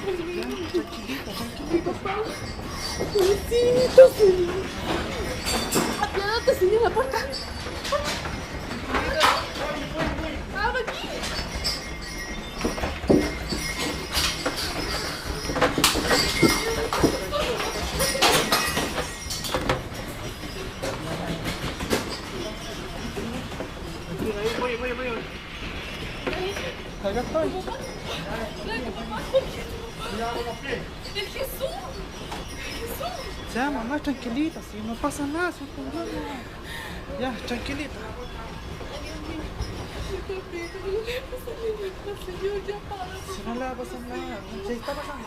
Tranquilita, tranquilita. Pobrecito, señor. Apiádate, señor, la puerta. ¡Abre aquí! Voy. Acá estoy. ¡El Jesús! Ya, mamá, tranquilita, si no pasa nada, sin problema. Ya, tranquilita. Señor, ya para. Si no le va a pasar nada. Sí, está pasando.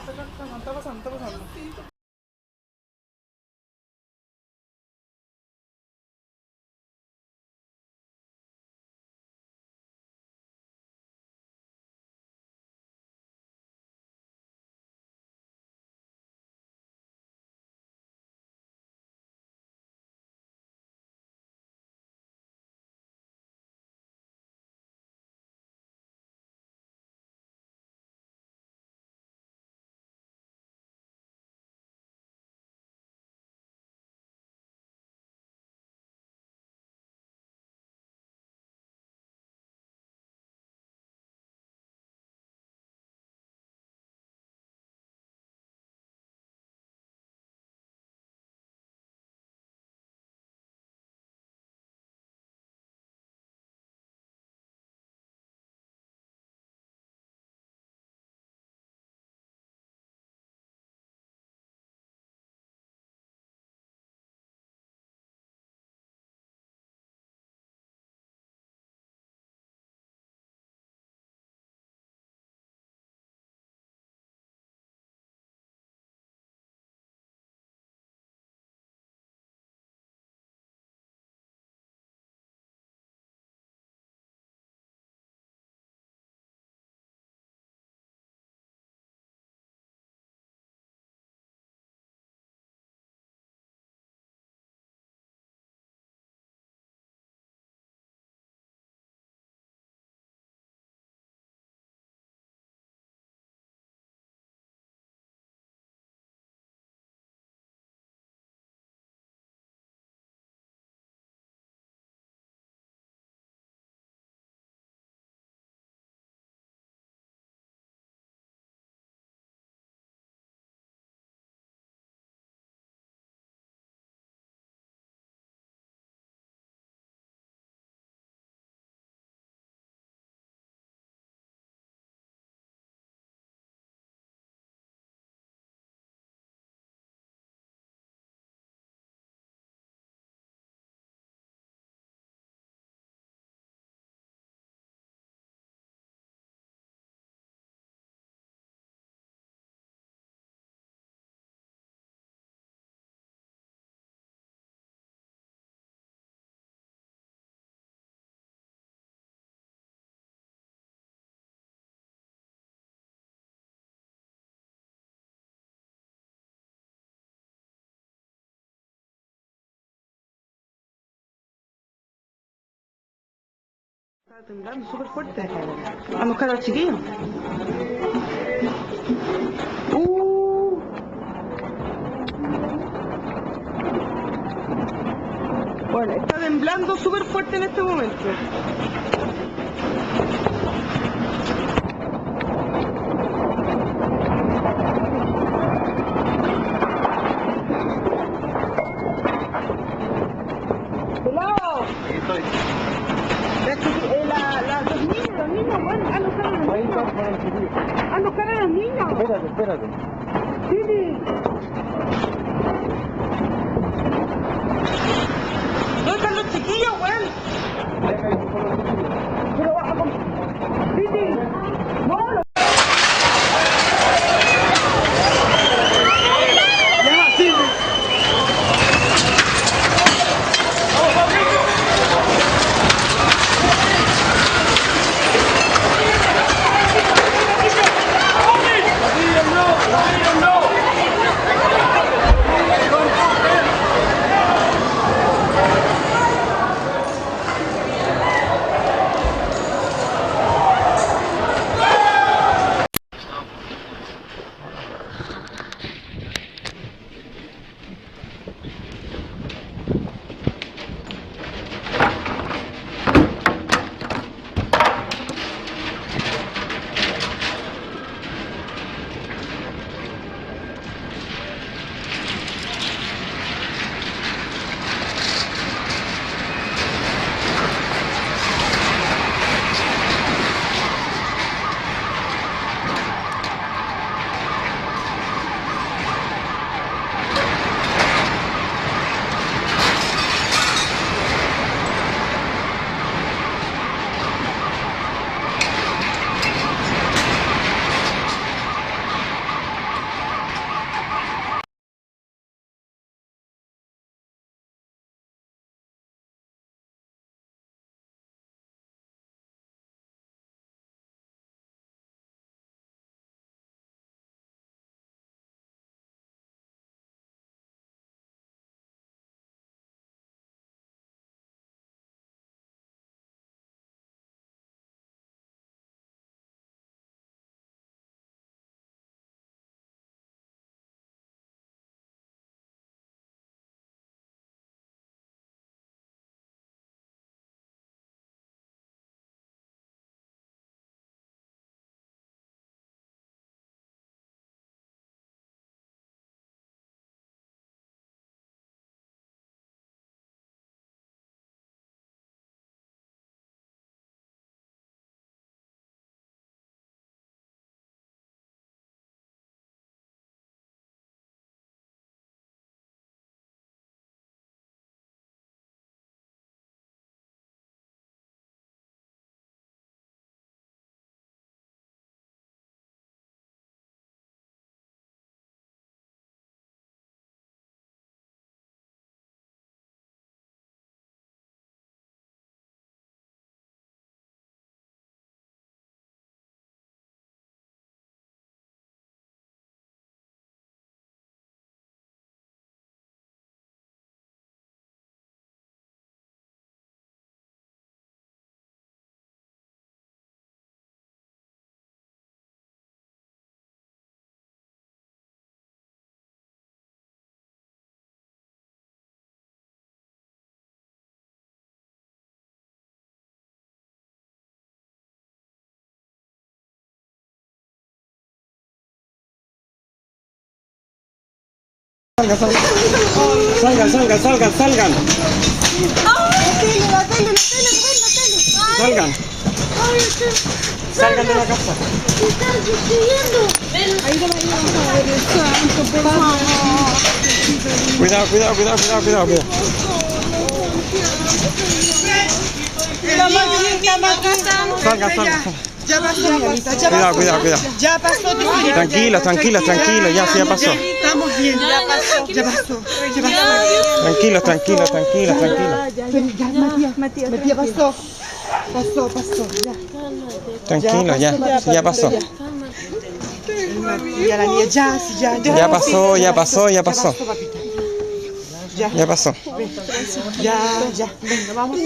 Estaba temblando súper fuerte. A buscar a los chiquillos. Bueno, está temblando súper fuerte en este momento. ¡Pelado! Los niños, bueno, a buscar a los niños. A buscar a los niños. Espérate. Didi. ¿Dónde están los chiquillos, weón? Pero baja con... Didi. No, no. Salgan, salgan. Salgan, salgan, salgan, salgan. Salgan. Salgan de la casa. Cuidado, cuidado, cuidado, cuidado, cuidado, cuidado. Salgan, salgan. Ya pasó, señorita, ya Cuidado, pasó. cuidado, cuidado. Ya pasó, Tranquila, tranquila, tranquila, ya, sí, ya pasó. Estamos bien, ya pasó, ya pasó. Tranquila, tranquila, tranquila, tranquila. Ya, Matías, pasó. Pasó, ya. Tranquila, ya, ya pasó. Ya la niña, ya, sí, ya. Ya pasó, ya pasó, ya pasó. papita. Ya pasó. Ya. Venga, vamos.